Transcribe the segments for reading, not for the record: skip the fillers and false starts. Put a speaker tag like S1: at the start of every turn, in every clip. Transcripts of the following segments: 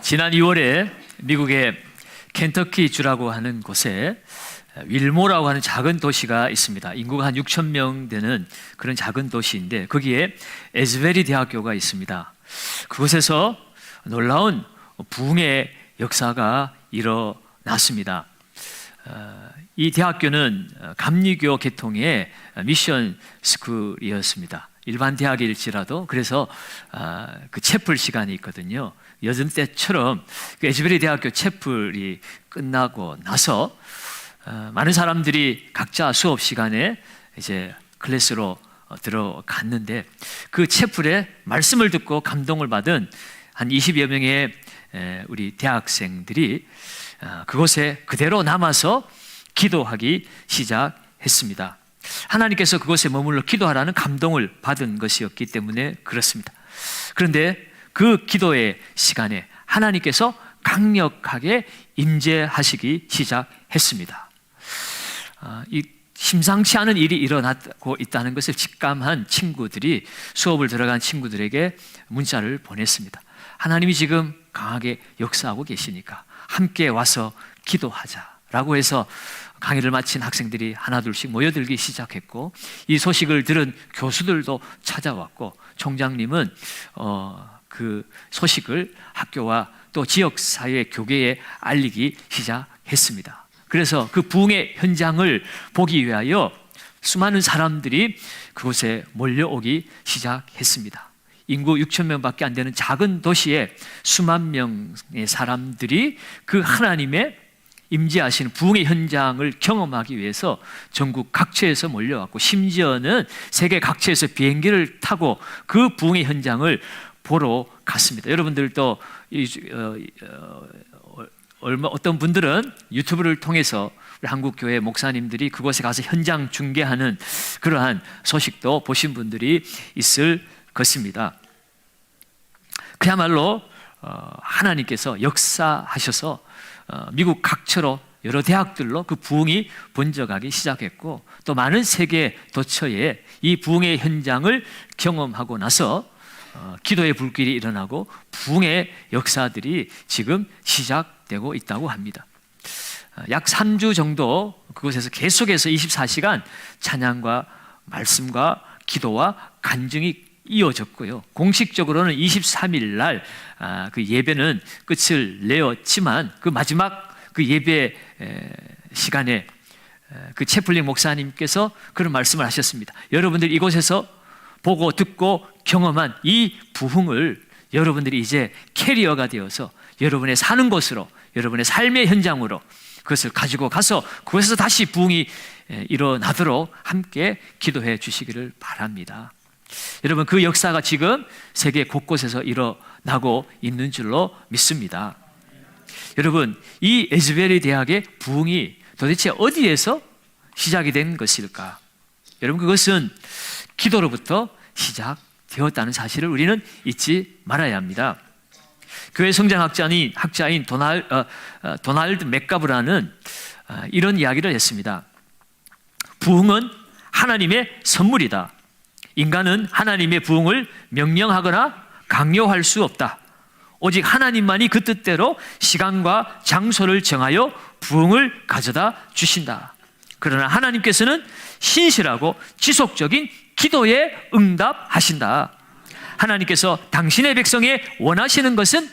S1: 지난 2월에 미국의 켄터키 주라고 하는 곳에 윌모라고 하는 작은 도시가 있습니다. 인구가 한 6천 명 되는 그런 작은 도시인데 거기에 에즈베리 대학교가 있습니다. 그곳에서 놀라운 부흥의 역사가 일어났습니다. 이 대학교는 감리교 계통의 미션 스쿨이었습니다. 일반 대학일지라도 그래서 그 채플 시간이 있거든요. 요즘 때처럼 그 에즈베리 대학교 채플이 끝나고 나서 많은 사람들이 각자 수업 시간에 이제 클래스로 들어갔는데 그 채플에 말씀을 듣고 감동을 받은 한 20여 명의 우리 대학생들이 그곳에 그대로 남아서 기도하기 시작했습니다. 하나님께서 그곳에 머물러 기도하라는 감동을 받은 것이었기 때문에 그렇습니다. 그런데 그 기도의 시간에 하나님께서 강력하게 임재하시기 시작했습니다. 이 심상치 않은 일이 일어나고 있다는 것을 직감한 친구들이 수업을 들어간 친구들에게 문자를 보냈습니다. 하나님이 지금 강하게 역사하고 계시니까 함께 와서 기도하자라고 해서 강의를 마친 학생들이 하나둘씩 모여들기 시작했고 이 소식을 들은 교수들도 찾아왔고 총장님은 그 소식을 학교와 또 지역사회 교계에 알리기 시작했습니다. 그래서 그 부흥의 현장을 보기 위하여 수많은 사람들이 그곳에 몰려오기 시작했습니다. 인구 6천 명밖에 안 되는 작은 도시에 수만 명의 사람들이 그 하나님의 임재하시는 부흥의 현장을 경험하기 위해서 전국 각처에서 몰려왔고 심지어는 세계 각처에서 비행기를 타고 그 부흥의 현장을 보러 갔습니다. 여러분들도 어떤 분들은 유튜브를 통해서 우리 한국교회 목사님들이 그곳에 가서 현장 중계하는 그러한 소식도 보신 분들이 있을 것입니다. 그야말로 하나님께서 역사하셔서 미국 각처로 여러 대학들로 그 부흥이 번져가기 시작했고 또 많은 세계 도처에 이 부흥의 현장을 경험하고 나서 기도의 불길이 일어나고 부흥의 역사들이 지금 시작되고 있다고 합니다. 약 3주 정도 그곳에서 계속해서 24시간 찬양과 말씀과 기도와 간증이 이어졌고요. 공식적으로는 23일 날 그 예배는 끝을 내었지만 그 마지막 그 예배 시간에 그 채플링 목사님께서 그런 말씀을 하셨습니다. 여러분들 이곳에서 보고 듣고 경험한 이 부흥을 여러분들이 이제 캐리어가 되어서 여러분의 사는 곳으로 여러분의 삶의 현장으로 그것을 가지고 가서 그곳에서 다시 부흥이 일어나도록 함께 기도해 주시기를 바랍니다. 여러분 그 역사가 지금 세계 곳곳에서 일어나고 있는 줄로 믿습니다. 여러분 이 에즈베리 대학의 부흥이 도대체 어디에서 시작이 된 것일까? 여러분 그것은 기도로부터 시작되었다는 사실을 우리는 잊지 말아야 합니다. 교회 성장학자인 도널드 맥가브라는 이런 이야기를 했습니다. 부흥은 하나님의 선물이다. 인간은 하나님의 부흥을 명령하거나 강요할 수 없다. 오직 하나님만이 그 뜻대로 시간과 장소를 정하여 부흥을 가져다 주신다. 그러나 하나님께서는 신실하고 지속적인 기도에 응답하신다. 하나님께서 당신의 백성의 원하시는 것은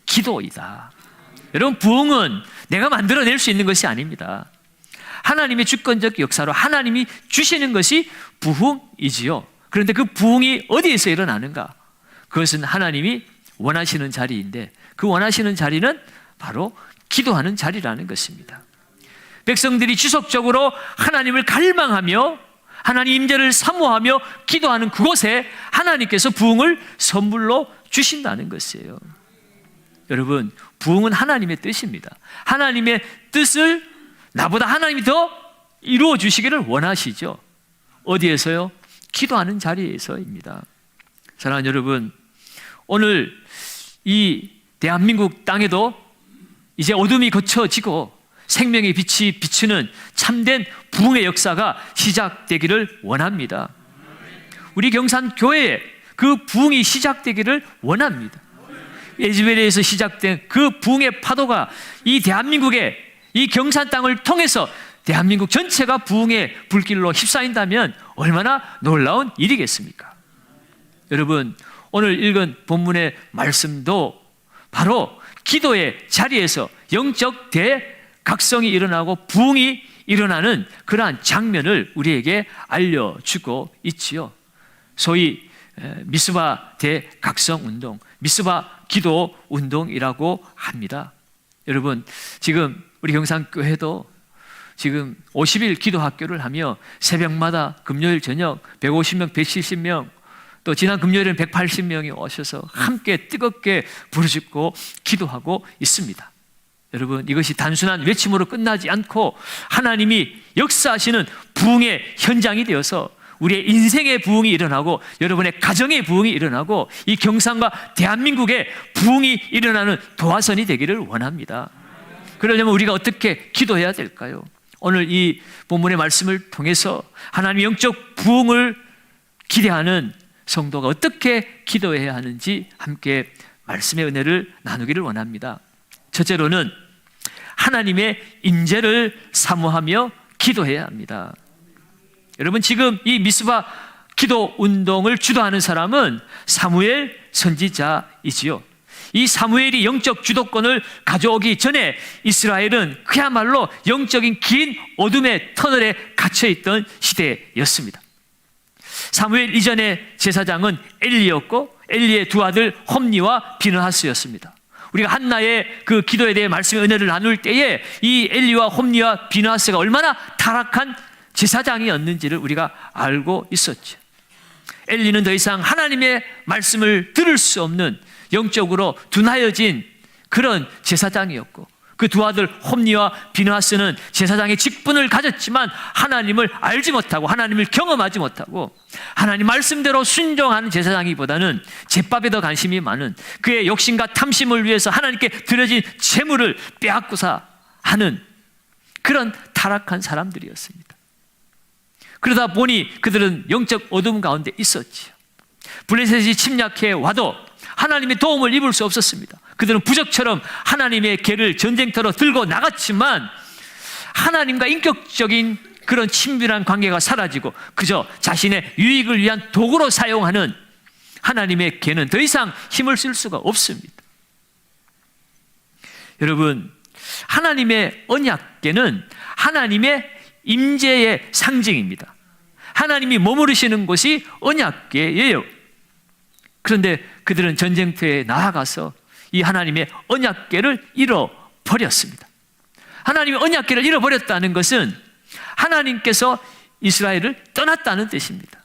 S1: 기도이다. 여러분 부흥은 내가 만들어낼 수 있는 것이 아닙니다. 하나님의 주권적 역사로 하나님이 주시는 것이 부흥이지요. 그런데 그 부흥이 어디에서 일어나는가? 그것은 하나님이 원하시는 자리인데 그 원하시는 자리는 바로 기도하는 자리라는 것입니다. 백성들이 지속적으로 하나님을 갈망하며 하나님 임재를 사모하며 기도하는 그곳에 하나님께서 부흥을 선물로 주신다는 것이에요. 여러분 부흥은 하나님의 뜻입니다. 하나님의 뜻을 나보다 하나님이 더 이루어 주시기를 원하시죠. 어디에서요? 기도하는 자리에서입니다. 사랑하는 여러분, 오늘 이 대한민국 땅에도 이제 어둠이 거쳐지고 생명의 빛이 비추는 참된 부흥의 역사가 시작되기를 원합니다. 우리 경산교회에 그 부흥이 시작되기를 원합니다. 에즈베리에서 시작된 그 부흥의 파도가 이 대한민국의 이 경산 땅을 통해서 대한민국 전체가 부흥의 불길로 휩싸인다면 얼마나 놀라운 일이겠습니까? 여러분, 오늘 읽은 본문의 말씀도 바로 기도의 자리에서 영적 대각성이 일어나고 부흥이 일어나는 그러한 장면을 우리에게 알려주고 있지요. 소위 미스바 대각성 운동, 미스바 기도 운동이라고 합니다. 여러분, 지금 우리 경산교회도 지금 50일 기도학교를 하며 새벽마다 금요일 저녁 150명, 170명, 또 지난 금요일에는 180명이 오셔서 함께 뜨겁게 부르짖고 기도하고 있습니다. 여러분, 이것이 단순한 외침으로 끝나지 않고 하나님이 역사하시는 부흥의 현장이 되어서 우리의 인생의 부흥이 일어나고 여러분의 가정의 부흥이 일어나고 이 경산과 대한민국의 부흥이 일어나는 도화선이 되기를 원합니다. 그러려면 우리가 어떻게 기도해야 될까요? 오늘 이 본문의 말씀을 통해서 하나님의 영적 부흥을 기대하는 성도가 어떻게 기도해야 하는지 함께 말씀의 은혜를 나누기를 원합니다. 첫째로는 하나님의 임재를 사모하며 기도해야 합니다. 여러분, 지금 이 미스바 기도 운동을 주도하는 사람은 사무엘 선지자이지요. 이 사무엘이 영적 주도권을 가져오기 전에 이스라엘은 그야말로 영적인 긴 어둠의 터널에 갇혀있던 시대였습니다. 사무엘 이전의 제사장은 엘리였고 엘리의 두 아들 홈니와 비느하스였습니다. 우리가 한나의 그 기도에 대해 말씀의 은혜를 나눌 때에 이 엘리와 홈니와 비느하스가 얼마나 타락한 제사장이었는지를 우리가 알고 있었죠. 엘리는 더 이상 하나님의 말씀을 들을 수 없는 영적으로 둔하여진 그런 제사장이었고 그 두 아들 홈니와 비느하스는 제사장의 직분을 가졌지만 하나님을 알지 못하고 하나님을 경험하지 못하고 하나님 말씀대로 순종하는 제사장이보다는 제밥에 더 관심이 많은 그의 욕심과 탐심을 위해서 하나님께 드려진 재물을 빼앗고사 하는 그런 타락한 사람들이었습니다. 그러다 보니 그들은 영적 어둠 가운데 있었지요. 블레셋이 침략해 와도 하나님의 도움을 입을 수 없었습니다. 그들은 부적처럼 하나님의 궤를 전쟁터로 들고 나갔지만 하나님과 인격적인 그런 친밀한 관계가 사라지고 그저 자신의 유익을 위한 도구로 사용하는 하나님의 궤는 더 이상 힘을 쓸 수가 없습니다. 여러분, 하나님의 언약궤는 하나님의 임재의 상징입니다. 하나님이 머무르시는 곳이 언약궤예요. 그런데 그들은 전쟁터에 나아가서 이 하나님의 언약궤를 잃어버렸습니다. 하나님의 언약궤를 잃어버렸다는 것은 하나님께서 이스라엘을 떠났다는 뜻입니다.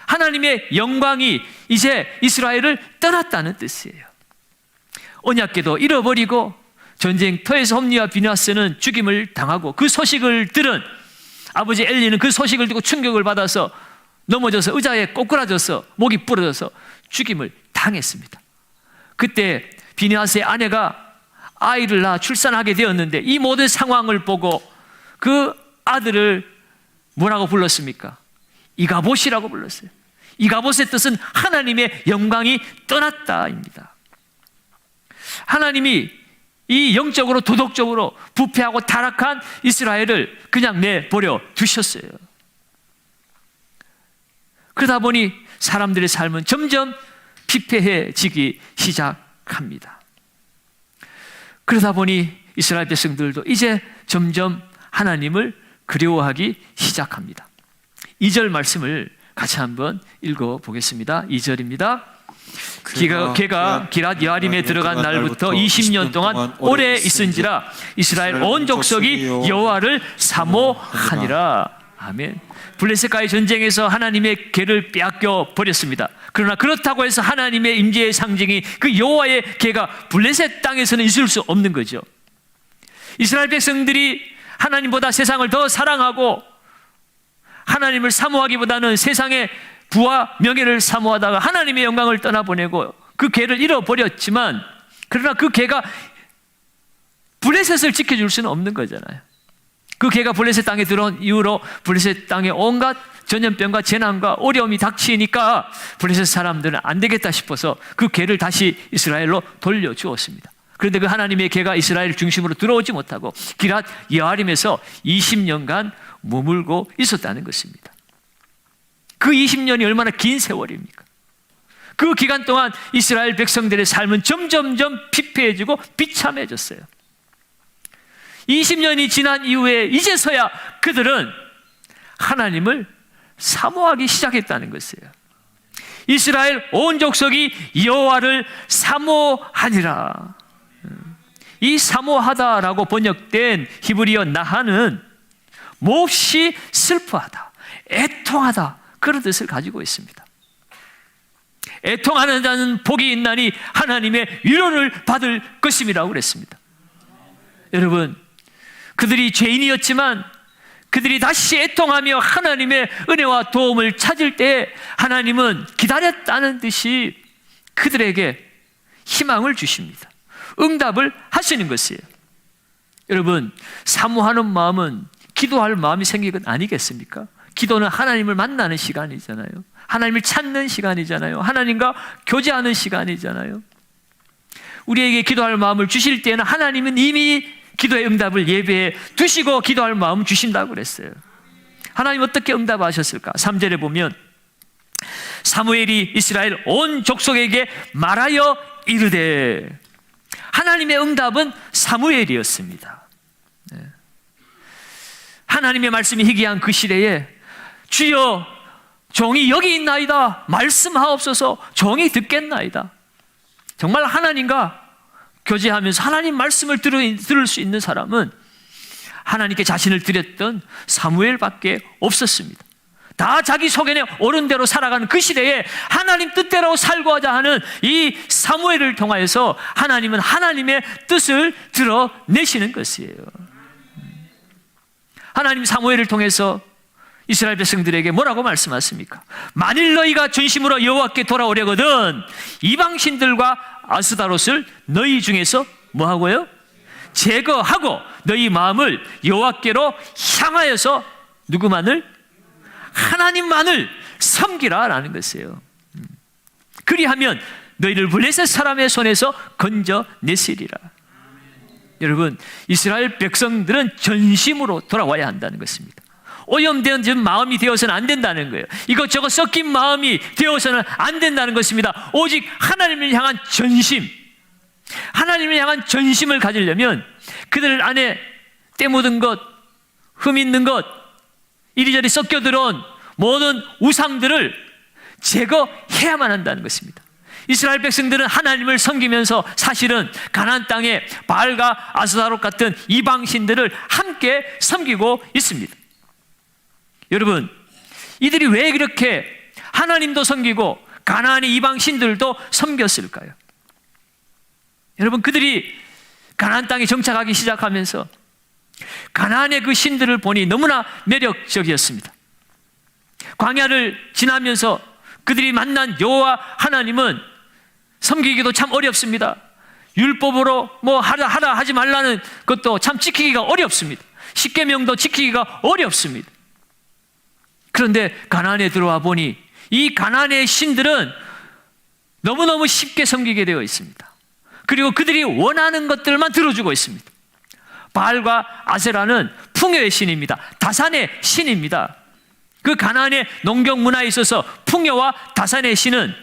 S1: 하나님의 영광이 이제 이스라엘을 떠났다는 뜻이에요. 언약궤도 잃어버리고 전쟁터에서 홈니와 비느하스는 죽임을 당하고 그 소식을 들은 아버지 엘리는 그 소식을 듣고 충격을 받아서 넘어져서 의자에 꼬꾸라져서 목이 부러져서 죽임을 당했습니다. 그때 비느하스의 아내가 아이를 낳아 출산하게 되었는데 이 모든 상황을 보고 그 아들을 뭐라고 불렀습니까? 이가봇이라고 불렀어요. 이가봇의 뜻은 하나님의 영광이 떠났다입니다. 하나님이 이 영적으로 도덕적으로 부패하고 타락한 이스라엘을 그냥 내버려 두셨어요. 그러다 보니 사람들의 삶은 점점 피폐해지기 시작합니다. 그러다 보니 이스라엘 백성들도 이제 점점 하나님을 그리워하기 시작합니다. 2절 말씀을 같이 한번 읽어보겠습니다. 2절입니다. 그가 기랏 여아림에 들어간 날부터 20년 동안 오래 있은지라 이스라엘 온 족속이 여호와를 사모하니라. 아멘. 블레셋과의 전쟁에서 하나님의 궤를 빼앗겨 버렸습니다. 그러나 그렇다고 해서 하나님의 임재의 상징이 그 여호와의 궤가 블레셋 땅에서는 있을 수 없는 거죠. 이스라엘 백성들이 하나님보다 세상을 더 사랑하고 하나님을 사모하기보다는 세상의 부와 명예를 사모하다가 하나님의 영광을 떠나보내고 그 궤를 잃어버렸지만 그러나 그 궤가 블레셋을 지켜줄 수는 없는 거잖아요. 그 개가 블레셋 땅에 들어온 이후로 블레셋 땅에 온갖 전염병과 재난과 어려움이 닥치니까 블레셋 사람들은 안 되겠다 싶어서 그 개를 다시 이스라엘로 돌려주었습니다. 그런데 그 하나님의 개가 이스라엘 중심으로 들어오지 못하고 기랏 여아림에서 20년간 머물고 있었다는 것입니다. 그 20년이 얼마나 긴 세월입니까? 그 기간 동안 이스라엘 백성들의 삶은 점점점 피폐해지고 비참해졌어요. 20년이 지난 이후에 이제서야 그들은 하나님을 사모하기 시작했다는 것이에요. 이스라엘 온 족속이 여호와를 사모하니라. 이 사모하다라고 번역된 히브리어 나하는 몹시 슬퍼하다, 애통하다, 그런 뜻을 가지고 있습니다. 애통하는 자는 복이 있나니 하나님의 위로를 받을 것임이라고 그랬습니다. 여러분, 그들이 죄인이었지만 그들이 다시 애통하며 하나님의 은혜와 도움을 찾을 때 하나님은 기다렸다는 듯이 그들에게 희망을 주십니다. 응답을 하시는 것이에요. 여러분, 사모하는 마음은 기도할 마음이 생긴 건 아니겠습니까? 기도는 하나님을 만나는 시간이잖아요. 하나님을 찾는 시간이잖아요. 하나님과 교제하는 시간이잖아요. 우리에게 기도할 마음을 주실 때는 하나님은 이미 기도의 응답을 예배해 두시고 기도할 마음 주신다고 그랬어요. 하나님 어떻게 응답하셨을까? 3절에 보면 사무엘이 이스라엘 온 족속에게 말하여 이르되, 하나님의 응답은 사무엘이었습니다. 하나님의 말씀이 희귀한 그 시대에 주여 종이 여기 있나이다 말씀하옵소서, 종이 듣겠나이다. 정말 하나님과 교제하면서 하나님 말씀을 들을 수 있는 사람은 하나님께 자신을 드렸던 사무엘밖에 없었습니다. 다 자기 소견에 옳은 대로 살아가는 그 시대에 하나님 뜻대로 살고자 하는 이 사무엘을 통하여서 하나님은 하나님의 뜻을 드러내시는 것이에요. 하나님 사무엘을 통해서 이스라엘 백성들에게 뭐라고 말씀하십니까? 만일 너희가 전심으로 여호와께 돌아오려거든 이방신들과 아스다롯을 너희 중에서 뭐하고요? 제거하고 너희 마음을 여호와께로 향하여서 누구만을? 하나님만을 섬기라 라는 것이에요. 그리하면 너희를 블레셋 사람의 손에서 건져내시리라. 여러분, 이스라엘 백성들은 전심으로 돌아와야 한다는 것입니다. 오염된 마음이 되어서는 안 된다는 거예요. 이것저것 섞인 마음이 되어서는 안 된다는 것입니다. 오직 하나님을 향한 전심, 하나님을 향한 전심을 가지려면 그들 안에 때 묻은 것, 흠 있는 것, 이리저리 섞여 들어온 모든 우상들을 제거해야만 한다는 것입니다. 이스라엘 백성들은 하나님을 섬기면서 사실은 가나안 땅에 바알과 아스타롯 같은 이방신들을 함께 섬기고 있습니다. 여러분, 이들이 왜 그렇게 하나님도 섬기고 가나안의 이방신들도 섬겼을까요? 여러분, 그들이 가나안 땅에 정착하기 시작하면서 가나안의 그 신들을 보니 너무나 매력적이었습니다. 광야를 지나면서 그들이 만난 여호와 하나님은 섬기기도 참 어렵습니다. 율법으로 뭐 하라 하지 말라는 것도 참 지키기가 어렵습니다. 십계명도 지키기가 어렵습니다. 그런데 가나안에 들어와 보니 이 가나안의 신들은 너무너무 쉽게 섬기게 되어 있습니다. 그리고 그들이 원하는 것들만 들어주고 있습니다. 바알과 아세라는 풍요의 신입니다. 다산의 신입니다. 그 가나안의 농경 문화에 있어서 풍요와 다산의 신은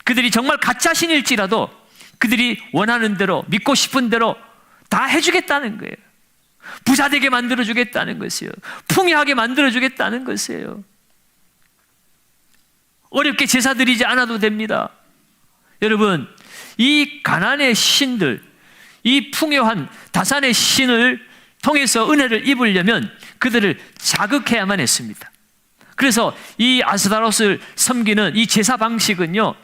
S1: 그들이 정말 가짜 신일지라도 그들이 원하는 대로, 믿고 싶은 대로 다 해주겠다는 거예요. 부자되게 만들어주겠다는 것이에요. 풍요하게 만들어주겠다는 것이에요. 어렵게 제사 드리지 않아도 됩니다. 여러분, 이 가나안의 신들, 이 풍요한 다산의 신을 통해서 은혜를 입으려면 그들을 자극해야만 했습니다. 그래서 이 아스타롯을 섬기는 이 제사 방식은요,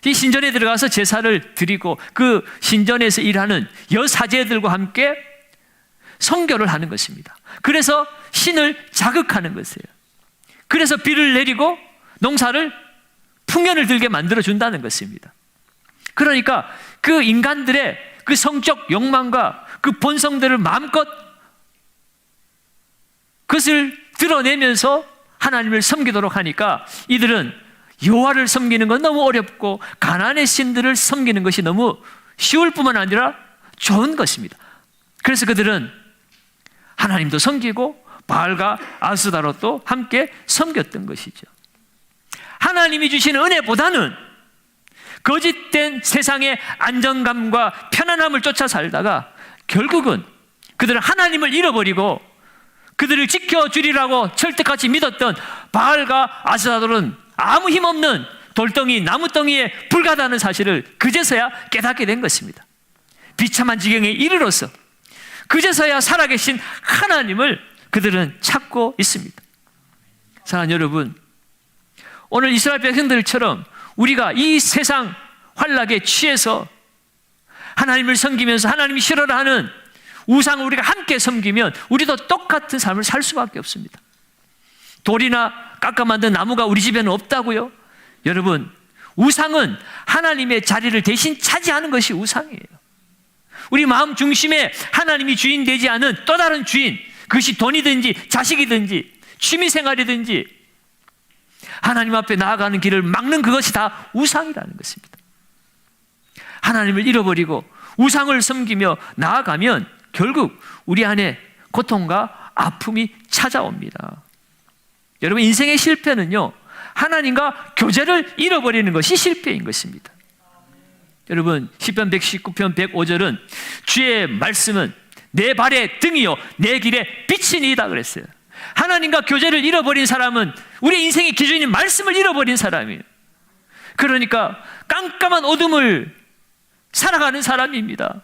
S1: 이 신전에 들어가서 제사를 드리고 그 신전에서 일하는 여사제들과 함께 성교를 하는 것입니다. 그래서 신을 자극하는 것이에요. 그래서 비를 내리고 농사를 풍년을 들게 만들어준다는 것입니다. 그러니까 그 인간들의 그 성적 욕망과 그 본성들을 마음껏 그것을 드러내면서 하나님을 섬기도록 하니까 이들은 여호와를 섬기는 건 너무 어렵고 가나안의 신들을 섬기는 것이 너무 쉬울 뿐만 아니라 좋은 것입니다. 그래서 그들은 하나님도 섬기고 바알과 아스다롯도 함께 섬겼던 것이죠. 하나님이 주시는 은혜보다는 거짓된 세상의 안정감과 편안함을 쫓아 살다가 결국은 그들은 하나님을 잃어버리고 그들을 지켜주리라고 철떡같이 믿었던 바알과 아스다롯은 아무 힘없는 돌덩이, 나무덩이에 불과하다는 사실을 그제서야 깨닫게 된 것입니다. 비참한 지경에 이르러서 그제서야 살아계신 하나님을 그들은 찾고 있습니다. 사랑하는 여러분, 오늘 이스라엘 백성들처럼 우리가 이 세상 환락에 취해서 하나님을 섬기면서 하나님이 싫어라 하는 우상을 우리가 함께 섬기면 우리도 똑같은 삶을 살 수밖에 없습니다. 돌이나 깎아 만든 나무가 우리 집에는 없다고요? 여러분, 우상은 하나님의 자리를 대신 차지하는 것이 우상이에요. 우리 마음 중심에 하나님이 주인 되지 않은 또 다른 주인, 그것이 돈이든지 자식이든지 취미생활이든지 하나님 앞에 나아가는 길을 막는 그것이 다 우상이라는 것입니다. 하나님을 잃어버리고 우상을 섬기며 나아가면 결국 우리 안에 고통과 아픔이 찾아옵니다. 여러분, 인생의 실패는요, 하나님과 교제를 잃어버리는 것이 실패인 것입니다. 여러분, 시편 119편 105절은 주의 말씀은 내 발의 등이요 내 길의 빛이니이다 그랬어요. 하나님과 교제를 잃어버린 사람은 우리 인생의 기준인 말씀을 잃어버린 사람이에요. 그러니까 깜깜한 어둠을 살아가는 사람입니다.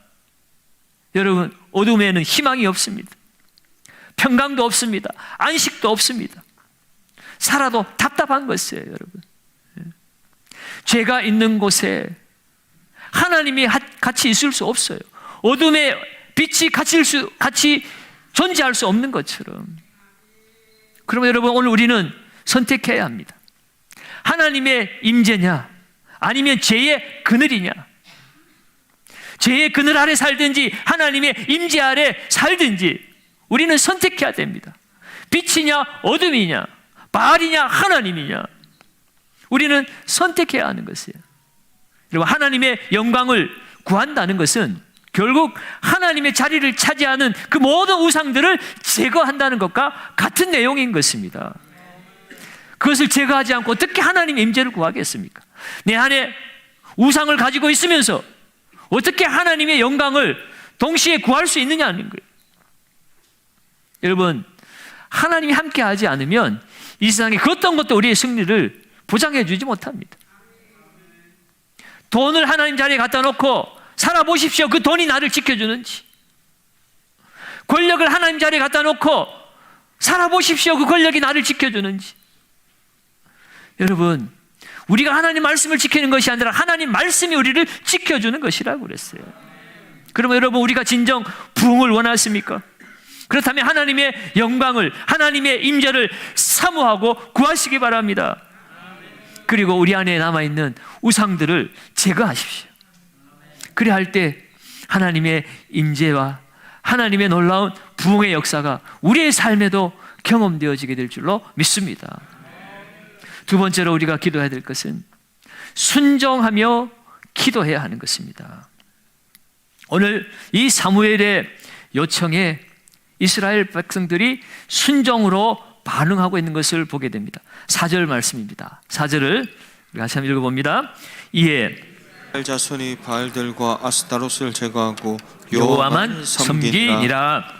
S1: 여러분, 어둠에는 희망이 없습니다. 평강도 없습니다. 안식도 없습니다. 살아도 답답한 것이에요, 여러분. 죄가 있는 곳에 하나님이 같이 있을 수 없어요. 어둠에 빛이 같이 존재할 수 없는 것처럼. 그러면 여러분, 오늘 우리는 선택해야 합니다. 하나님의 임재냐 아니면 죄의 그늘이냐. 죄의 그늘 아래 살든지 하나님의 임재 아래 살든지 우리는 선택해야 됩니다. 빛이냐 어둠이냐, 바알이냐 하나님이냐, 우리는 선택해야 하는 것이에요. 그리고 하나님의 영광을 구한다는 것은 결국 하나님의 자리를 차지하는 그 모든 우상들을 제거한다는 것과 같은 내용인 것입니다. 그것을 제거하지 않고 어떻게 하나님의 임재를 구하겠습니까? 내 안에 우상을 가지고 있으면서 어떻게 하나님의 영광을 동시에 구할 수 있느냐는 거예요. 여러분, 하나님이 함께 하지 않으면 이 세상에 그 어떤 것도 우리의 승리를 보장해 주지 못합니다. 돈을 하나님 자리에 갖다 놓고 살아보십시오. 그 돈이 나를 지켜주는지. 권력을 하나님 자리에 갖다 놓고 살아보십시오. 그 권력이 나를 지켜주는지. 여러분, 우리가 하나님 말씀을 지키는 것이 아니라 하나님 말씀이 우리를 지켜주는 것이라고 그랬어요. 그러면 여러분, 우리가 진정 부흥을 원하십니까? 그렇다면 하나님의 영광을, 하나님의 임재를 사모하고 구하시기 바랍니다. 그리고 우리 안에 남아있는 우상들을 제거하십시오. 그래야 할 때 하나님의 임재와 하나님의 놀라운 부흥의 역사가 우리의 삶에도 경험되어지게 될 줄로 믿습니다. 두 번째로 우리가 기도해야 될 것은 순종하며 기도해야 하는 것입니다. 오늘 이 사무엘의 요청에 이스라엘 백성들이 순종으로 반응하고 있는 것을 보게 됩니다. 4절 말씀입니다. 4절을 다시 한번 읽어봅니다. 이에
S2: 이스라엘 자손이 바알들과 아스타롯을 제거하고
S1: 여호와만 섬기니라.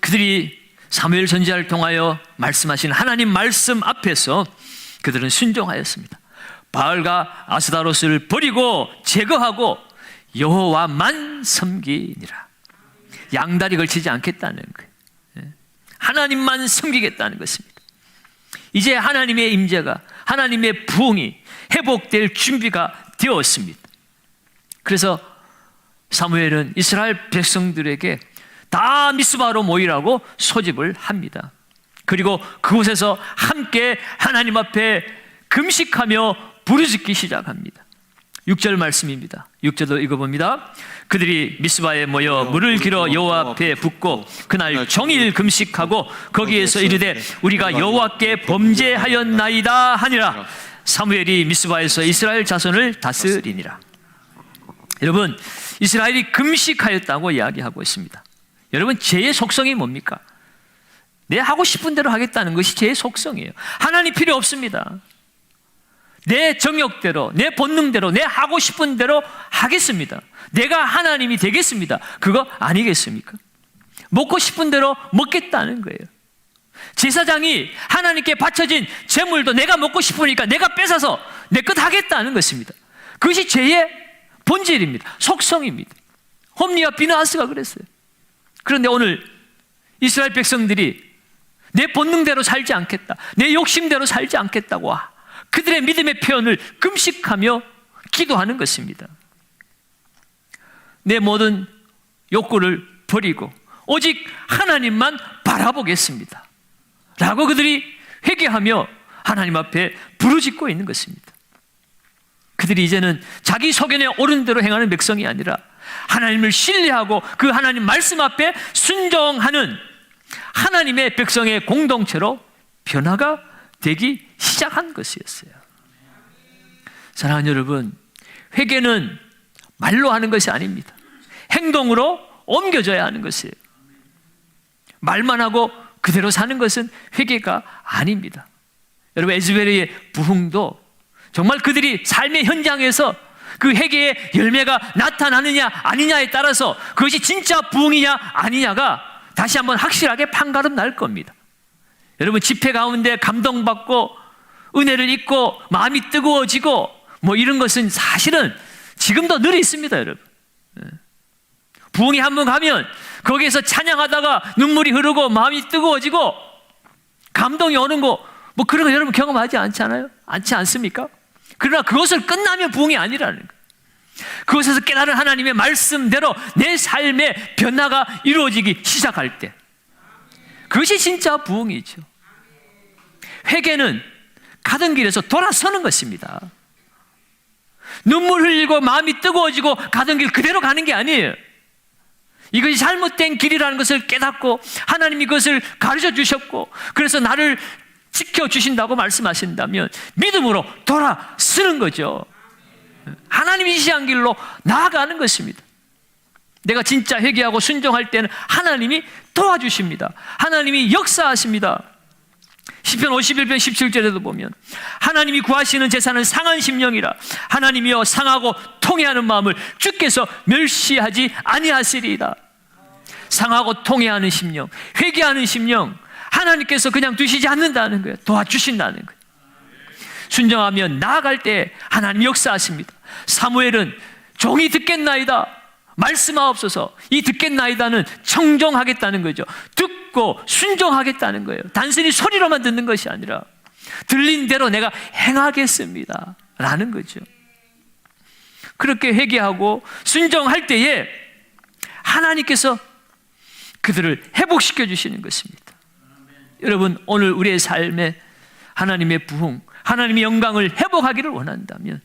S1: 그들이 사무엘 선지자를 통하여 말씀하신 하나님 말씀 앞에서 그들은 순종하였습니다. 바알과 아스타롯을 버리고 제거하고 여호와만 섬기니라. 양다리 걸치지 않겠다는 거예요. 하나님만 섬기겠다는 것입니다. 이제 하나님의 임재가, 하나님의 부흥이 회복될 준비가 되었습니다. 그래서 사무엘은 이스라엘 백성들에게 다 미스바로 모이라고 소집을 합니다. 그리고 그곳에서 함께 하나님 앞에 금식하며 부르짖기 시작합니다. 6절 말씀입니다. 6절도 읽어봅니다. 그들이 미스바에 모여 물을 길어 여호와 앞에 붓고 그날 종일 금식하고 거기에서 이르되 우리가 여호와께 범죄하였나이다 하니라. 사무엘이 미스바에서 이스라엘 자손을 다스리니라. 여러분, 이스라엘이 금식하였다고 이야기하고 있습니다. 여러분, 죄의 속성이 뭡니까? 내 하고 싶은 대로 하겠다는 것이 죄의 속성이에요. 하나님 필요 없습니다. 내 정욕대로, 내 본능대로, 내 하고 싶은 대로 하겠습니다. 내가 하나님이 되겠습니다. 그거 아니겠습니까? 먹고 싶은 대로 먹겠다는 거예요. 제사장이 하나님께 바쳐진 제물도 내가 먹고 싶으니까 내가 뺏어서 내 것 하겠다는 것입니다. 그것이 죄의 본질입니다. 속성입니다. 홈리와 비느하스가 그랬어요. 그런데 오늘 이스라엘 백성들이 내 본능대로 살지 않겠다, 내 욕심대로 살지 않겠다고 그들의 믿음의 표현을 금식하며 기도하는 것입니다. 내 모든 욕구를 버리고 오직 하나님만 바라보겠습니다 라고 그들이 회개하며 하나님 앞에 부르짖고 있는 것입니다. 그들이 이제는 자기 소견에 옳은 대로 행하는 백성이 아니라 하나님을 신뢰하고 그 하나님 말씀 앞에 순종하는 하나님의 백성의 공동체로 변화가 되기 시작한 것이었어요. 사랑하는 여러분, 회개는 말로 하는 것이 아닙니다. 행동으로 옮겨져야 하는 것이에요. 말만 하고 그대로 사는 것은 회개가 아닙니다. 여러분, 에즈베르의 부흥도 정말 그들이 삶의 현장에서 그 회개의 열매가 나타나느냐 아니냐에 따라서 그것이 진짜 부흥이냐 아니냐가 다시 한번 확실하게 판가름 날 겁니다. 여러분, 집회 가운데 감동받고 은혜를 입고 마음이 뜨거워지고 뭐 이런 것은 사실은 지금도 늘 있습니다, 여러분. 부흥이 한번 가면 거기에서 찬양하다가 눈물이 흐르고 마음이 뜨거워지고 감동이 오는 거 뭐 그런 거 여러분 경험하지 않지 않습니까? 그러나 그것을 끝나면 부흥이 아니라는 거예요. 그것에서 깨달은 하나님의 말씀대로 내 삶의 변화가 이루어지기 시작할 때 그것이 진짜 부흥이죠. 회개는 가던 길에서 돌아서는 것입니다. 눈물 흘리고 마음이 뜨거워지고 가던 길 그대로 가는 게 아니에요. 이것이 잘못된 길이라는 것을 깨닫고 하나님이 그것을 가르쳐 주셨고 그래서 나를 지켜주신다고 말씀하신다면 믿음으로 돌아서는 거죠. 하나님이 지시한 길로 나아가는 것입니다. 내가 진짜 회개하고 순종할 때는 하나님이 도와주십니다. 하나님이 역사하십니다. 시편 51편 17절에도 보면 하나님이 구하시는 제사는 상한 심령이라 하나님이여 상하고 통회하는 마음을 주께서 멸시하지 아니하시리이다. 상하고 통회하는 심령, 회개하는 심령 하나님께서 그냥 두시지 않는다는 거예요. 도와주신다는 거예요. 순종하면 나아갈 때 하나님이 역사하십니다. 사무엘은 종이 듣겠나이다 말씀하옵소서. 이 듣겠나이다는 청종하겠다는 거죠. 듣고 순종하겠다는 거예요. 단순히 소리로만 듣는 것이 아니라 들린 대로 내가 행하겠습니다 라는 거죠. 그렇게 회개하고 순종할 때에 하나님께서 그들을 회복시켜 주시는 것입니다. 여러분, 오늘 우리의 삶에 하나님의 부흥, 하나님의 영광을 회복하기를 원한다면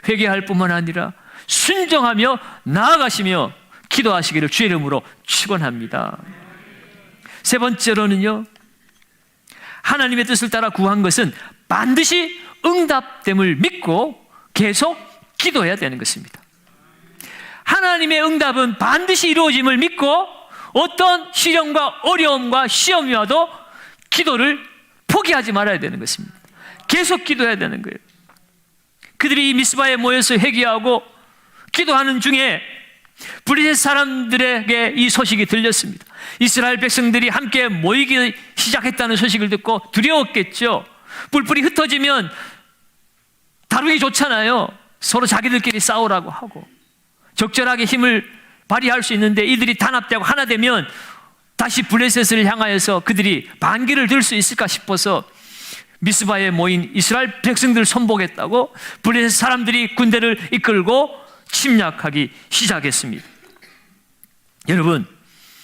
S1: 회개할 뿐만 아니라 순종하며 나아가시며 기도하시기를 주의 이름으로 축원합니다. 세 번째로는요, 하나님의 뜻을 따라 구한 것은 반드시 응답됨을 믿고 계속 기도해야 되는 것입니다. 하나님의 응답은 반드시 이루어짐을 믿고 어떤 시련과 어려움과 시험이 와도 기도를 포기하지 말아야 되는 것입니다. 계속 기도해야 되는 거예요. 그들이 미스바에 모여서 회개하고 기도하는 중에 블레셋 사람들에게 이 소식이 들렸습니다. 이스라엘 백성들이 함께 모이기 시작했다는 소식을 듣고 두려웠겠죠. 뿔뿔이 흩어지면 다루기 좋잖아요. 서로 자기들끼리 싸우라고 하고 적절하게 힘을 발휘할 수 있는데 이들이 단합되고 하나 되면 다시 블레셋을 향하여서 그들이 반기를 들 수 있을까 싶어서 미스바에 모인 이스라엘 백성들을 손보겠다고 블레셋 사람들이 군대를 이끌고 침략하기 시작했습니다. 여러분,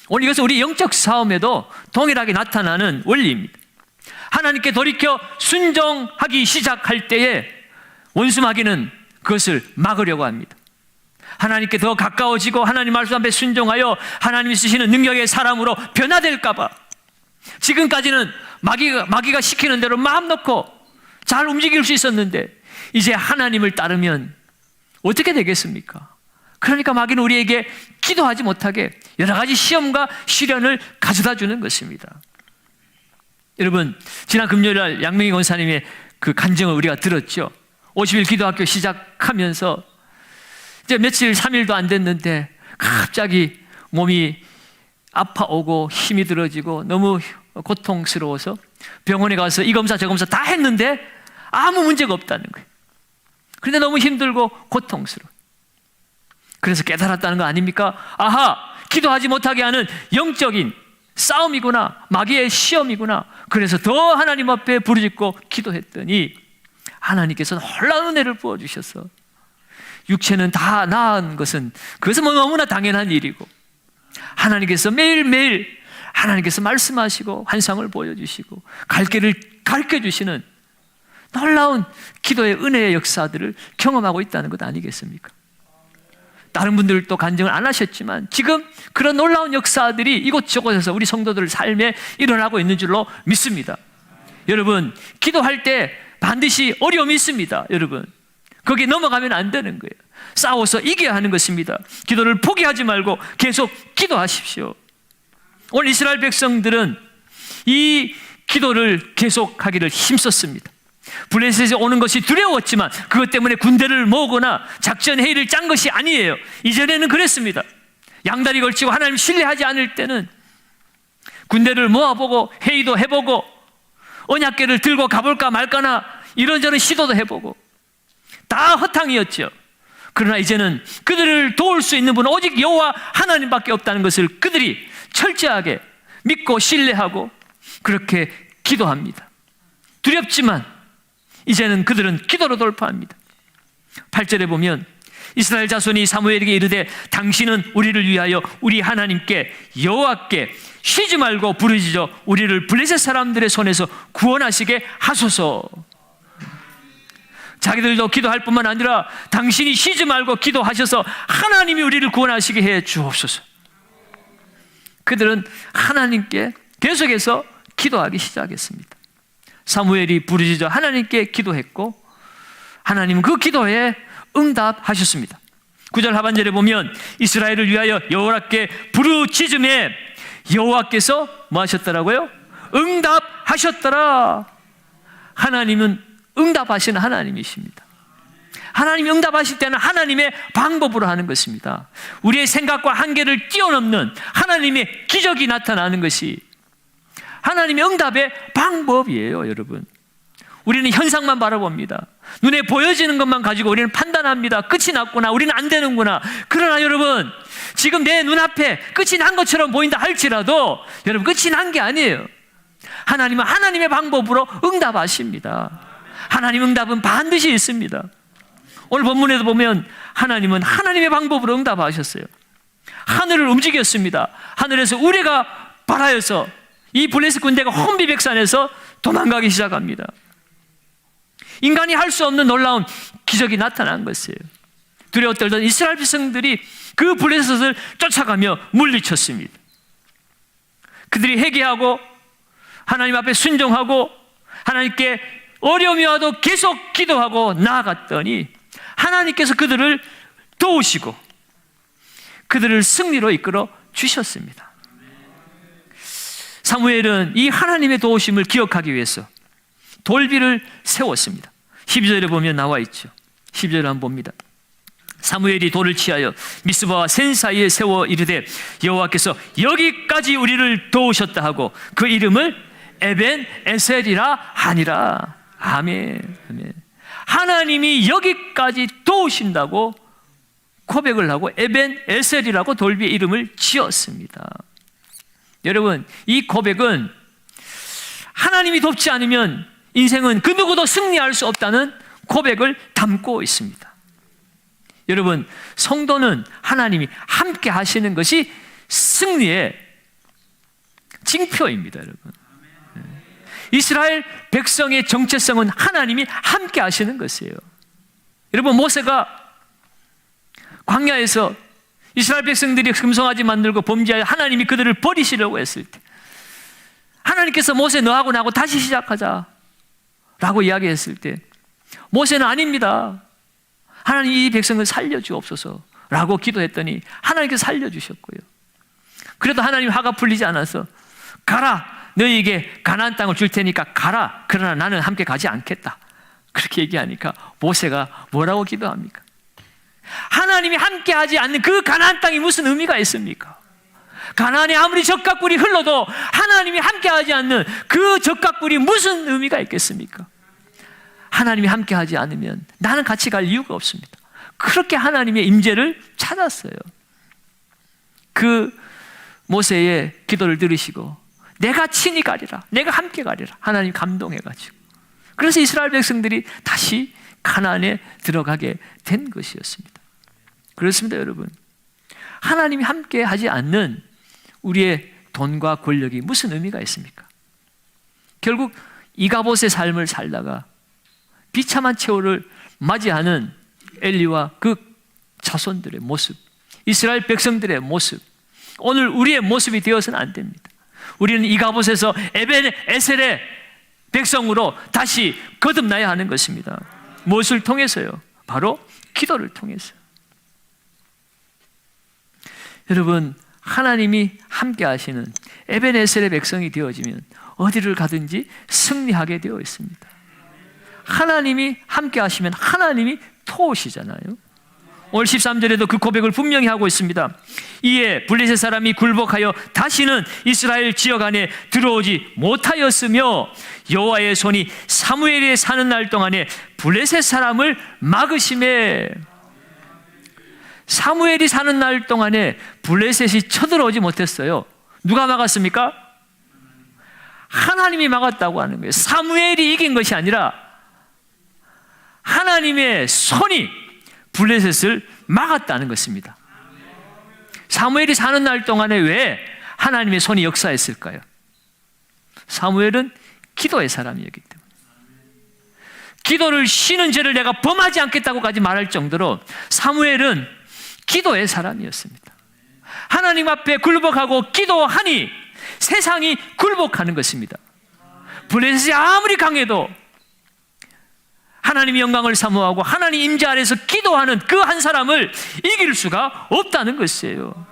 S1: 오늘 이것은 우리 영적 싸움에도 동일하게 나타나는 원리입니다. 하나님께 돌이켜 순종하기 시작할 때에 원수마귀는 그것을 막으려고 합니다. 하나님께 더 가까워지고 하나님 말씀 앞에 순종하여 하나님이 쓰시는 능력의 사람으로 변화될까 봐 지금까지는 마귀가 시키는 대로 마음 놓고 잘 움직일 수 있었는데 이제 하나님을 따르면 어떻게 되겠습니까? 그러니까 마귀는 우리에게 기도하지 못하게 여러 가지 시험과 시련을 가져다 주는 것입니다. 여러분, 지난 금요일 날 양명희 권사님의 그 간증을 우리가 들었죠. 50일 기도학교 시작하면서 이제 며칠 3일도 안 됐는데 갑자기 몸이 아파오고 힘이 들어지고 너무 고통스러워서 병원에 가서 이 검사 저 검사 다 했는데 아무 문제가 없다는 거예요. 그런데 너무 힘들고 고통스러워. 그래서 깨달았다는 거 아닙니까? 아하, 기도하지 못하게 하는 영적인 싸움이구나, 마귀의 시험이구나. 그래서 더 하나님 앞에 부르짖고 기도했더니 하나님께서 놀라운 은혜를 부어주셔서 육체는 다 나은 그것은 뭐 너무나 당연한 일이고 하나님께서 매일매일 하나님께서 말씀하시고 환상을 보여주시고 갈 길을 가르쳐주시는 놀라운 기도의 은혜의 역사들을 경험하고 있다는 것 아니겠습니까? 다른 분들도 간증을 안 하셨지만 지금 그런 놀라운 역사들이 이곳저곳에서 우리 성도들 삶에 일어나고 있는 줄로 믿습니다. 여러분, 기도할 때 반드시 어려움이 있습니다. 여러분, 거기에 넘어가면 안 되는 거예요. 싸워서 이겨야 하는 것입니다. 기도를 포기하지 말고 계속 기도하십시오. 오늘 이스라엘 백성들은 이 기도를 계속하기를 힘썼습니다. 블레셋에 오는 것이 두려웠지만 그것 때문에 군대를 모으거나 작전 회의를 짠 것이 아니에요. 이전에는 그랬습니다. 양다리 걸치고 하나님 신뢰하지 않을 때는 군대를 모아보고 회의도 해보고 언약궤를 들고 가볼까 말까나 이런저런 시도도 해보고 다 허탕이었죠. 그러나 이제는 그들을 도울 수 있는 분은 오직 여호와 하나님밖에 없다는 것을 그들이 철저하게 믿고 신뢰하고 그렇게 기도합니다. 두렵지만 이제는 그들은 기도로 돌파합니다. 8절에 보면 이스라엘 자손이 사무엘에게 이르되 당신은 우리를 위하여 우리 하나님께 여호와께 쉬지 말고 부르짖어 우리를 블레셋 사람들의 손에서 구원하시게 하소서. 자기들도 기도할 뿐만 아니라 당신이 쉬지 말고 기도하셔서 하나님이 우리를 구원하시게 해 주옵소서. 그들은 하나님께 계속해서 기도하기 시작했습니다. 사무엘이 부르짖어 하나님께 기도했고 하나님은 그 기도에 응답하셨습니다. 9절 하반절에 보면 이스라엘을 위하여 여호와께 부르짖음에 여호와께서 뭐 하셨더라고요? 응답하셨더라. 하나님은 응답하시는 하나님이십니다. 하나님이 응답하실 때는 하나님의 방법으로 하는 것입니다. 우리의 생각과 한계를 뛰어넘는 하나님의 기적이 나타나는 것이 하나님의 응답의 방법이에요. 여러분, 우리는 현상만 바라봅니다. 눈에 보여지는 것만 가지고 우리는 판단합니다. 끝이 났구나, 우리는 안 되는구나. 그러나 여러분, 지금 내 눈앞에 끝이 난 것처럼 보인다 할지라도 여러분, 끝이 난 게 아니에요. 하나님은 하나님의 방법으로 응답하십니다. 하나님 응답은 반드시 있습니다. 오늘 본문에도 보면 하나님은 하나님의 방법으로 응답하셨어요. 하늘을 움직였습니다. 하늘에서 우레가 발하여서 이 블레셋 군대가 혼비백산에서 도망가기 시작합니다. 인간이 할 수 없는 놀라운 기적이 나타난 것이에요. 두려워 떨던 이스라엘 백성들이 그 블레셋을 쫓아가며 물리쳤습니다. 그들이 회개하고 하나님 앞에 순종하고 하나님께 어려움이 와도 계속 기도하고 나아갔더니 하나님께서 그들을 도우시고 그들을 승리로 이끌어 주셨습니다. 사무엘은 이 하나님의 도우심을 기억하기 위해서 돌비를 세웠습니다. 12절에 보면 나와 있죠. 12절을 한번 봅니다. 사무엘이 돌을 취하여 미스바와 센 사이에 세워 이르되 여호와께서 여기까지 우리를 도우셨다 하고 그 이름을 에벤 에셀이라 하니라. 아멘. 아멘. 하나님이 여기까지 도우신다고 고백을 하고 에벤 에셀이라고 돌비의 이름을 지었습니다. 여러분, 이 고백은 하나님이 돕지 않으면 인생은 그 누구도 승리할 수 없다는 고백을 담고 있습니다. 여러분, 성도는 하나님이 함께 하시는 것이 승리의 징표입니다. 여러분, 이스라엘 백성의 정체성은 하나님이 함께 하시는 것이에요. 여러분, 모세가 광야에서 이스라엘 백성들이 금송아지 만들고 범죄하여 하나님이 그들을 버리시려고 했을 때 하나님께서 모세, 너하고 나하고 다시 시작하자 라고 이야기했을 때 모세는 아닙니다, 하나님 이 백성을 살려주옵소서 라고 기도했더니 하나님께서 살려주셨고요. 그래도 하나님 화가 풀리지 않아서 가라, 너희에게 가나안 땅을 줄 테니까 가라, 그러나 나는 함께 가지 않겠다 그렇게 얘기하니까 모세가 뭐라고 기도합니까? 하나님이 함께 하지 않는 그 가나안 땅이 무슨 의미가 있습니까? 가나안에 아무리 적각불이 흘러도 하나님이 함께 하지 않는 그 적각불이 무슨 의미가 있겠습니까? 하나님이 함께 하지 않으면 나는 같이 갈 이유가 없습니다. 그렇게 하나님의 임재를 찾았어요. 그 모세의 기도를 들으시고 내가 친히 가리라, 내가 함께 가리라, 하나님 감동해가지고 그래서 이스라엘 백성들이 다시 가나안에 들어가게 된 것이었습니다. 그렇습니다, 여러분. 하나님이 함께 하지 않는 우리의 돈과 권력이 무슨 의미가 있습니까? 결국 이가봇의 삶을 살다가 비참한 최후를 맞이하는 엘리와 그 자손들의 모습, 이스라엘 백성들의 모습, 오늘 우리의 모습이 되어서는 안 됩니다. 우리는 이가봇에서 에벤에셀의 백성으로 다시 거듭나야 하는 것입니다. 무엇을 통해서요? 바로 기도를 통해서. 여러분, 하나님이 함께 하시는 에벤에셀의 백성이 되어지면 어디를 가든지 승리하게 되어 있습니다. 하나님이 함께 하시면 하나님이 도우시잖아요. 오늘 13절에도 그 고백을 분명히 하고 있습니다. 이에 블레셋 사람이 굴복하여 다시는 이스라엘 지역 안에 들어오지 못하였으며 여호와의 손이 사무엘이 사는 날 동안에 블레셋 사람을 막으심에, 사무엘이 사는 날 동안에 블레셋이 쳐들어오지 못했어요. 누가 막았습니까? 하나님이 막았다고 하는 거예요. 사무엘이 이긴 것이 아니라 하나님의 손이 블레셋을 막았다는 것입니다. 사무엘이 사는 날 동안에 왜 하나님의 손이 역사했을까요? 사무엘은 기도의 사람이었기 때문에, 기도를 쉬는 죄를 내가 범하지 않겠다고까지 말할 정도로 사무엘은 기도의 사람이었습니다. 하나님 앞에 굴복하고 기도하니 세상이 굴복하는 것입니다. 블레셋이 아무리 강해도 하나님의 영광을 사모하고 하나님 임재 아래서 기도하는 그 한 사람을 이길 수가 없다는 것이에요.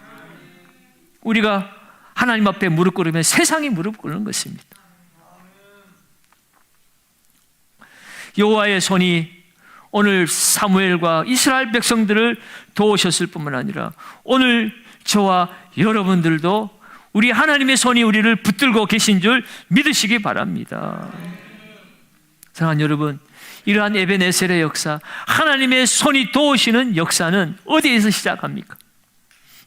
S1: 우리가 하나님 앞에 무릎 꿇으면 세상이 무릎 꿇는 것입니다. 여호와의 손이 오늘 사무엘과 이스라엘 백성들을 도우셨을 뿐만 아니라 오늘 저와 여러분들도 우리 하나님의 손이 우리를 붙들고 계신 줄 믿으시기 바랍니다. 사랑하는 여러분, 이러한 에벤에셀의 역사, 하나님의 손이 도우시는 역사는 어디에서 시작합니까?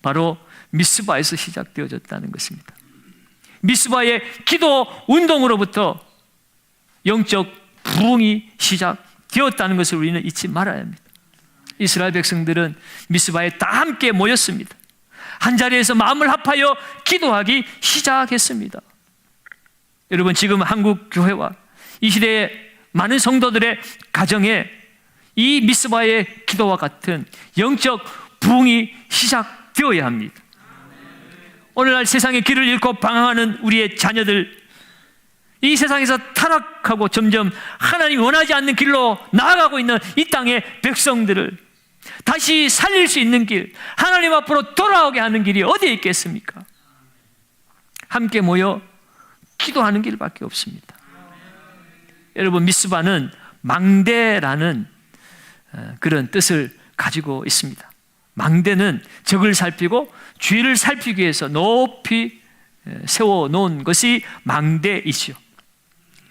S1: 바로 미스바에서 시작되어졌다는 것입니다. 미스바의 기도 운동으로부터 영적 부흥이 시작되었다는 것을 우리는 잊지 말아야 합니다. 이스라엘 백성들은 미스바에 다 함께 모였습니다. 한자리에서 마음을 합하여 기도하기 시작했습니다. 여러분, 지금 한국 교회와 이 시대의 많은 성도들의 가정에 이 미스바의 기도와 같은 영적 부흥이 시작되어야 합니다. 오늘날 세상의 길을 잃고 방황하는 우리의 자녀들, 이 세상에서 타락하고 점점 하나님이 원하지 않는 길로 나아가고 있는 이 땅의 백성들을 다시 살릴 수 있는 길, 하나님 앞으로 돌아오게 하는 길이 어디에 있겠습니까? 함께 모여 기도하는 길밖에 없습니다. 여러분, 미스바는 망대라는 그런 뜻을 가지고 있습니다. 망대는 적을 살피고 주의를 살피기 위해서 높이 세워놓은 것이 망대이지요.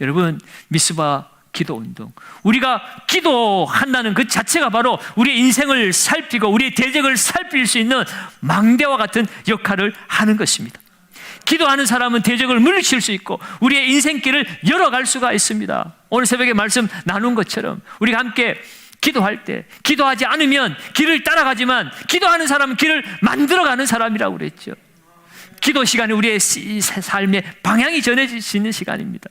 S1: 여러분, 미스바 기도운동, 우리가 기도한다는 그 자체가 바로 우리의 인생을 살피고 우리의 대적을 살필 수 있는 망대와 같은 역할을 하는 것입니다. 기도하는 사람은 대적을 물리칠 수 있고 우리의 인생길을 열어갈 수가 있습니다. 오늘 새벽에 말씀 나눈 것처럼 우리가 함께 기도할 때, 기도하지 않으면 길을 따라가지만 기도하는 사람은 길을 만들어가는 사람이라고 그랬죠. 기도 시간이 우리의 삶의 방향이 전해질 수 있는 시간입니다.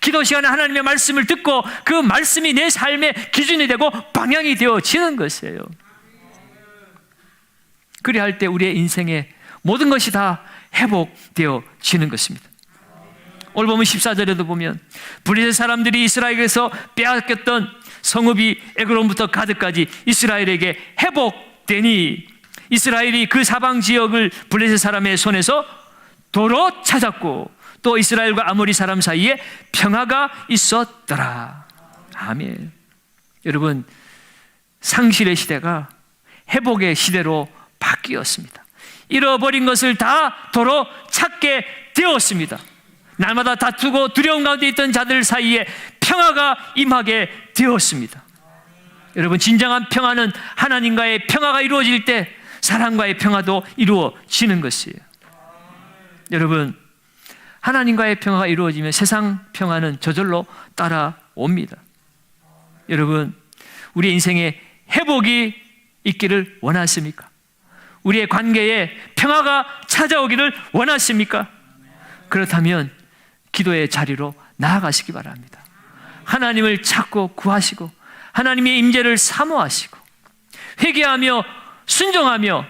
S1: 기도 시간에 하나님의 말씀을 듣고 그 말씀이 내 삶의 기준이 되고 방향이 되어지는 것이에요. 그리야 할 때 우리의 인생의 모든 것이 다 회복되어지는 것입니다. 오늘 보면 14절에도 보면 블레셋 사람들이 이스라엘에서 빼앗겼던 성읍이 에그론부터 가드까지 이스라엘에게 회복되니 이스라엘이 그 사방 지역을 블레셋 사람의 손에서 도로 찾았고 또 이스라엘과 아모리 사람 사이에 평화가 있었더라. 아멘. 여러분, 상실의 시대가 회복의 시대로 바뀌었습니다. 잃어버린 것을 다 도로 찾게 되었습니다. 날마다 다투고 두려움 가운데 있던 자들 사이에 평화가 임하게 되었습니다. 여러분, 진정한 평화는 하나님과의 평화가 이루어질 때 사람과의 평화도 이루어지는 것이에요. 여러분, 하나님과의 평화가 이루어지면 세상 평화는 저절로 따라옵니다. 여러분, 우리 인생에 회복이 있기를 원하십니까? 우리의 관계에 평화가 찾아오기를 원하십니까? 그렇다면 기도의 자리로 나아가시기 바랍니다. 하나님을 찾고 구하시고 하나님의 임재를 사모하시고 회개하며 순종하며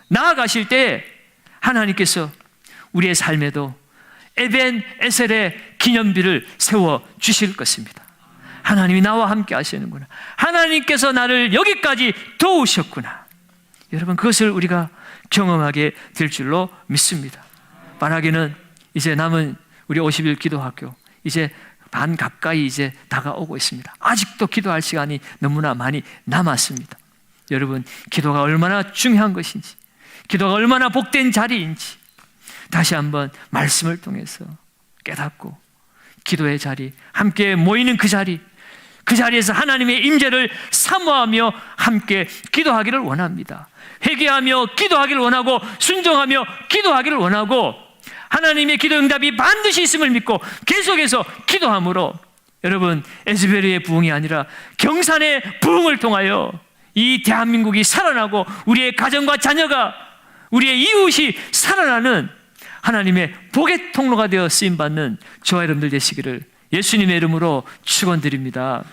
S1: 나아가실 때 하나님께서 우리의 삶에도 에벤 에셀의 기념비를 세워 주실 것입니다. 하나님이 나와 함께 하시는구나. 하나님께서 나를 여기까지 도우셨구나. 여러분, 그것을 우리가 경험하게 될 줄로 믿습니다. 말하기는 이제 남은 우리 50일 기도학교 이제 반 가까이 이제 다가오고 있습니다. 아직도 기도할 시간이 너무나 많이 남았습니다. 여러분, 기도가 얼마나 중요한 것인지, 기도가 얼마나 복된 자리인지 다시 한번 말씀을 통해서 깨닫고 기도의 자리, 함께 모이는 그 자리에서 하나님의 임재를 사모하며 함께 기도하기를 원합니다. 회개하며 기도하기를 원하고 순종하며 기도하기를 원하고 하나님의 기도 응답이 반드시 있음을 믿고 계속해서 기도함으로 여러분, 에스베리의 부흥이 아니라 경산의 부흥을 통하여 이 대한민국이 살아나고 우리의 가정과 자녀가, 우리의 이웃이 살아나는 하나님의 복의 통로가 되어 쓰임받는 저와 여러분들 되시기를 예수님의 이름으로 축원드립니다.